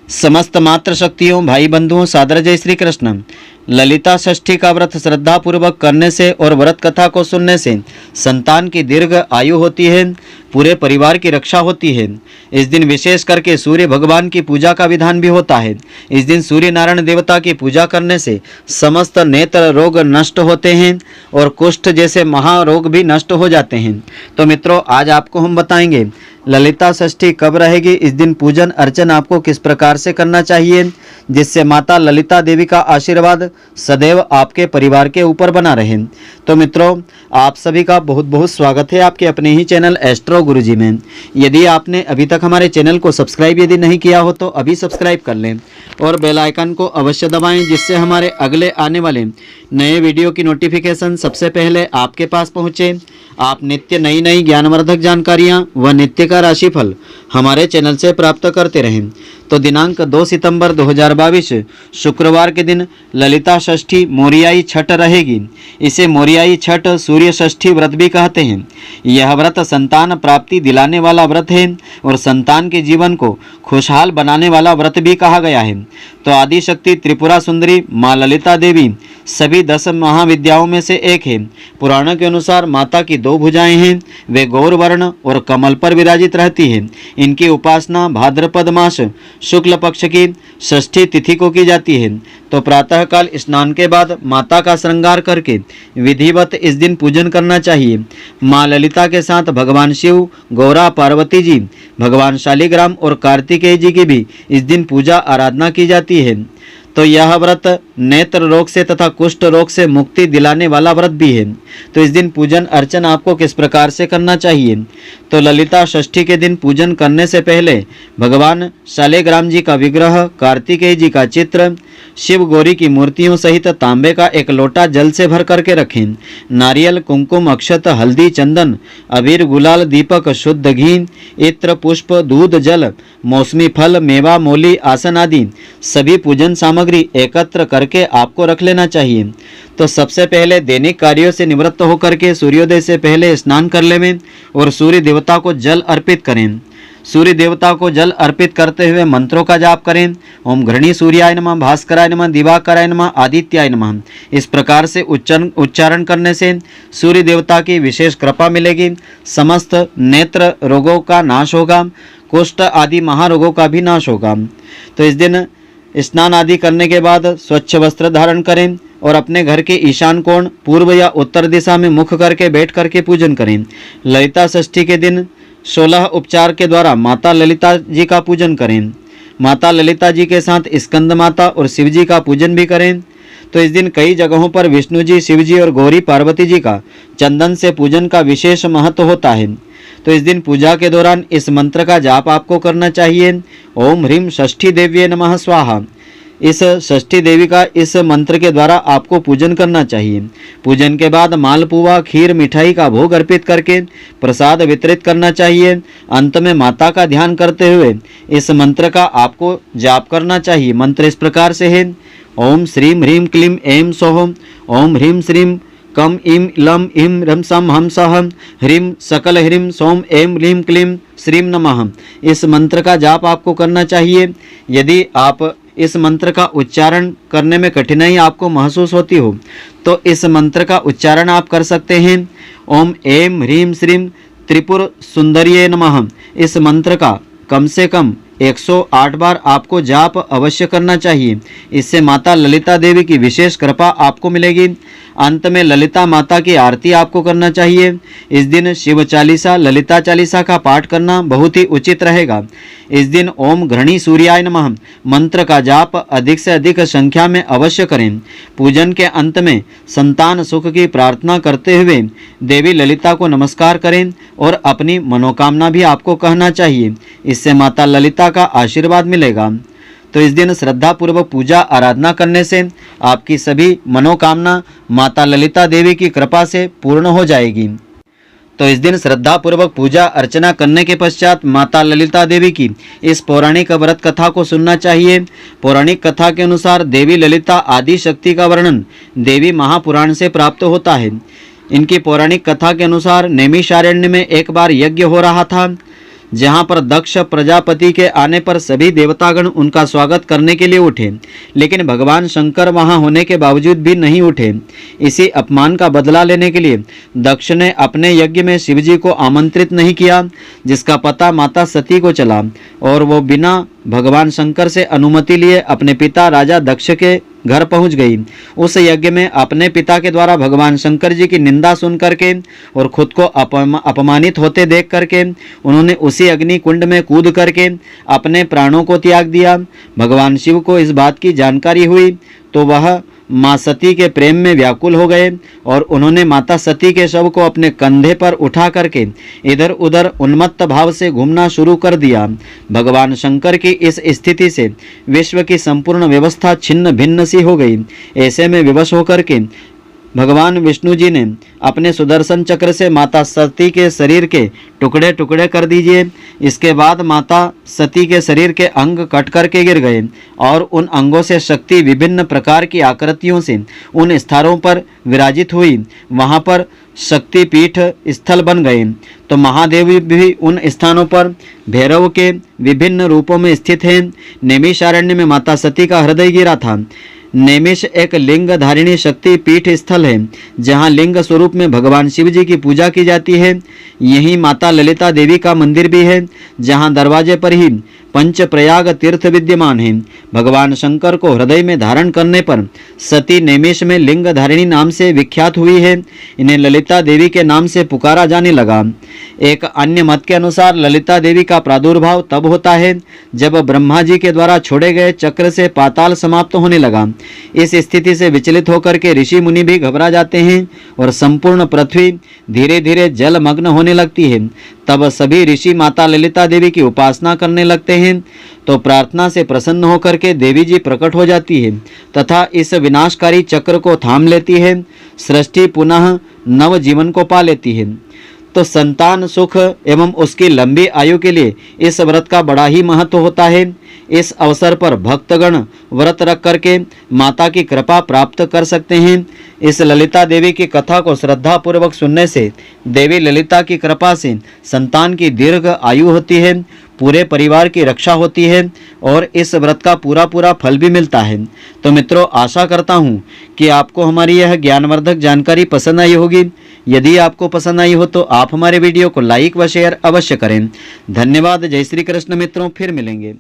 समस्त मातृ शक्तियों भाई बंधुओं सादर जय श्री कृष्ण। ललिता षष्ठी का व्रत श्रद्धा पूर्वक करने से और व्रत कथा को सुनने से संतान की दीर्घ आयु होती है, पूरे परिवार की रक्षा होती है। इस दिन विशेष करके सूर्य भगवान की पूजा का विधान भी होता है। इस दिन सूर्य नारायण देवता की पूजा करने से समस्त नेत्र रोग नष्ट होते हैं और कुष्ठ जैसे महारोग भी नष्ट हो जाते हैं। तो मित्रों, आज आपको हम बताएंगे ललिता षष्ठी कब रहेगी, इस दिन पूजन अर्चन आपको किस प्रकार से करना चाहिए जिससे माता ललिता देवी का आशीर्वाद सदैव आपके परिवार के ऊपर बना रहे। तो मित्रों, आप सभी का बहुत बहुत स्वागत है आपके अपने ही चैनल एस्ट्रो गुरुजी में। यदि आपने अभी तक हमारे चैनल को सब्सक्राइब यदि नहीं किया हो तो अभी सब्सक्राइब कर लें और बेल आइकन को अवश्य दबाएं, जिससे हमारे अगले आने वाले नए वीडियो की नोटिफिकेशन सबसे पहले आपके पास पहुँचे। आप नित्य नई नई ज्ञानवर्धक जानकारियाँ व नित्य का राशिफल हमारे चैनल से प्राप्त करते रहें। तो दिनांक 2 सितंबर 2022 शुक्रवार के दिन ललिता षष्ठी मोरियाई छठ रहेगी। इसे मोरियाई छठ सूर्य षष्ठी व्रत भी कहते हैं। यह व्रत संतान प्राप्ति दिलाने वाला व्रत है और संतान के जीवन को खुशहाल बनाने वाला व्रत भी कहा गया है। तो आदि शक्ति त्रिपुरा सुंदरी माँ ललिता देवी सभी 10 महाविद्याओं में से एक है। पुराणों के अनुसार माता की 2 भुजाएं हैं, वे गौर वर्ण और कमल पर विराजित रहती है। इनकी उपासना भाद्रपद मास शुक्ल पक्ष की षष्ठी तिथि को की जाती है। तो प्रातःकाल स्नान के बाद माता का श्रृंगार करके विधिवत इस दिन पूजन करना चाहिए। माँ ललिता के साथ भगवान शिव, गौरा, पार्वती जी, भगवान शालिग्राम और कार्तिकेय जी की भी इस दिन पूजा आराधना की जाती है। तो यह व्रत नेत्र रोग से तथा कुष्ठ रोग से मुक्ति दिलाने वाला व्रत भी है। तो इस दिन पूजन अर्चन आपको किस प्रकार से करना चाहिए? तो ललिता षष्ठी के दिन पूजन करने से पहले भगवान शालिग्राम जी का विग्रह, कार्तिकेय जी का चित्र, शिव गौरी की मूर्तियों सहित तांबे का एक लोटा जल से भर करके रखें। नारियल, कुमकुम, अक्षत, हल्दी, चंदन, अबीर, गुलाल, दीपक, शुद्ध घी, इत्र, पुष्प, दूध, जल, मौसमी फल, मेवा, मोली, आसन आदि सभी पूजन सामग्री एकत्र करके आपको रख लेना चाहिए। तो सबसे पहले दैनिक कार्यों से निवृत्त होकर के सूर्योदय से पहले स्नान कर लें और सूर्य देवता को जल अर्पित करें। सूर्य देवता को जल अर्पित करते हुए मंत्रों का जाप करें। ओम घृणी सूर्याय नमः, भास्कराय नमः, दिवाकराय नमः, आदित्याय नमः। इस प्रकार से उच्चारण करने से सूर्य देवता की विशेष कृपा मिलेगी। समस्त नेत्र रोगों का नाश होगा, कुष्ठ आदि महारोगों का भी नाश होगा। तो इस दिन स्नान आदि करने के बाद स्वच्छ वस्त्र धारण करें और अपने घर के ईशान कोण, पूर्व या उत्तर दिशा में मुख करके बैठ करके पूजन करें। ललिता षष्ठी के दिन 16 उपचार के द्वारा माता ललिता जी का पूजन करें। माता ललिता जी के साथ स्कंद माता और शिव जी का पूजन भी करें। तो इस दिन कई जगहों पर विष्णु जी, शिव जी और गौरी पार्वती जी का चंदन से पूजन का विशेष महत्व होता है। तो इस दिन पूजा के दौरान इस मंत्र का जाप आपको करना चाहिए। ओम ह्रीम षष्ठी देव्ये नमः स्वाहा। इस षष्ठी देवी का इस मंत्र के द्वारा आपको पूजन करना चाहिए। पूजन के बाद मालपुआ, खीर, मिठाई का भोग अर्पित करके प्रसाद वितरित करना चाहिए। अंत में माता का ध्यान करते हुए इस मंत्र का आपको जाप करना चाहिए। मंत्र इस प्रकार से है। ओम श्रीम ह्रीम क्लीम ऐं सौः। ओम ह्रीम श्रीम कम इम लम इम रम सम हम सह ह्रीम सकल ह्रीम सोम ऐं लीम क्लीम श्रीम नमः। इस मंत्र का जाप आपको करना चाहिए। यदि आप इस मंत्र का उच्चारण करने में कठिनाई आपको महसूस होती हो तो इस मंत्र का उच्चारण आप कर सकते हैं। ओम ऐं ह्रीम श्रीम त्रिपुर सुंदरिये नमः। इस मंत्र का कम से कम 108 बार आपको जाप अवश्य करना चाहिए। इससे माता ललिता देवी की विशेष कृपा आपको मिलेगी। अंत में ललिता माता की आरती आपको करना चाहिए। इस दिन शिव चालीसा, ललिता चालीसा का पाठ करना बहुत ही उचित रहेगा। इस दिन ओम घृणी सूर्याय नमः मंत्र का जाप अधिक से अधिक संख्या में अवश्य करें। पूजन के अंत में संतान सुख की प्रार्थना करते हुए देवी ललिता को नमस्कार करें और अपनी मनोकामना भी आपको कहना चाहिए। इससे माता ललिता का आशीर्वाद मिलेगा। तो इस दिन श्रद्धा पूर्वक पूजा आराधना करने से आपकी सभी मनोकामना माता ललिता देवी की कृपा से पूर्ण हो जाएगी। तो इस दिन श्रद्धा पूर्वक पूजा अर्चना करने के पश्चात माता ललिता देवी की इस पौराणिक व्रत कथा को सुनना चाहिए। पौराणिक कथा के अनुसार देवी ललिता आदि शक्ति का वर्णन देवी महापुराण से प्राप्त होता है। इनकी पौराणिक कथा के अनुसार नैमिषारण्य में एक बार यज्ञ हो रहा था। जहाँ पर दक्ष प्रजापति के आने पर सभी देवतागण उनका स्वागत करने के लिए उठे, लेकिन भगवान शंकर वहाँ होने के बावजूद भी नहीं उठे। इसी अपमान का बदला लेने के लिए दक्ष ने अपने यज्ञ में शिवजी को आमंत्रित नहीं किया, जिसका पता माता सती को चला और वो बिना भगवान शंकर से अनुमति लिए अपने पिता राजा दक्ष के घर पहुंच गई। उस यज्ञ में अपने पिता के द्वारा भगवान शंकर जी की निंदा सुन करके और खुद को अपमानित होते देख करके उन्होंने उसी अग्नि कुंड में कूद करके अपने प्राणों को त्याग दिया। भगवान शिव को इस बात की जानकारी हुई तो वह माँ सती के प्रेम में व्याकुल हो गए और उन्होंने माता सती के शव को अपने कंधे पर उठा करके इधर उधर उन्मत्त भाव से घूमना शुरू कर दिया। भगवान शंकर की इस स्थिति से विश्व की संपूर्ण व्यवस्था छिन्न भिन्न सी हो गई। ऐसे में विवश होकर के भगवान विष्णु जी ने अपने सुदर्शन चक्र से माता सती के शरीर के टुकड़े टुकड़े कर दीजिए। इसके बाद माता सती के शरीर के अंग कट करके गिर गए और उन अंगों से शक्ति विभिन्न प्रकार की आकृतियों से उन स्थानों पर विराजित हुई। वहाँ पर शक्ति पीठ स्थल बन गए। तो महादेव भी उन स्थानों पर भैरव के विभिन्न रूपों में स्थित हैं। नैमिषारण्य में माता सती का हृदय गिरा था। नैमिष एक लिंग धारिणी शक्ति पीठ स्थल है, जहाँ लिंग स्वरूप में भगवान शिव जी की पूजा की जाती है। यहीं माता ललिता देवी का मंदिर भी है, जहाँ दरवाजे पर ही पंच प्रयाग तीर्थ विद्यमान है। भगवान शंकर को हृदय में धारण करने पर सती नैमिष में लिंग धारिणी नाम से विख्यात हुई है। इन्हें ललिता देवी के नाम से पुकारा जाने लगा। एक अन्य मत के अनुसार ललिता देवी का प्रादुर्भाव तब होता है जब ब्रह्मा जी के द्वारा छोड़े गए चक्र से पाताल समाप्त होने लगा। इस स्थिति से विचलित होकर के ऋषि मुनि भी घबरा जाते हैं और संपूर्ण पृथ्वी धीरे धीरे जलमग्न होने लगती है। तब सभी ऋषि माता ललिता देवी की उपासना करने लगते हैं। तो प्रार्थना से प्रसन्न होकर के देवी जी प्रकट हो जाती है तथा इस विनाशकारी चक्र को थाम लेती है। सृष्टि पुनः नव जीवन को पा लेती है। तो संतान सुख एवं उसकी लंबी आयु के लिए इस व्रत का बड़ा ही महत्व होता है। इस अवसर पर भक्तगण व्रत रख करके माता की कृपा प्राप्त कर सकते हैं। इस ललिता देवी की कथा को श्रद्धा पूर्वक सुनने से देवी ललिता की कृपा से संतान की दीर्घ आयु होती है, पूरे परिवार की रक्षा होती है और इस व्रत का पूरा फल भी मिलता है। तो मित्रों, आशा करता हूँ कि आपको हमारी यह ज्ञानवर्धक जानकारी पसंद आई होगी। यदि आपको पसंद आई हो तो आप हमारे वीडियो को लाइक व शेयर अवश्य करें। धन्यवाद। जय श्री कृष्ण मित्रों, फिर मिलेंगे।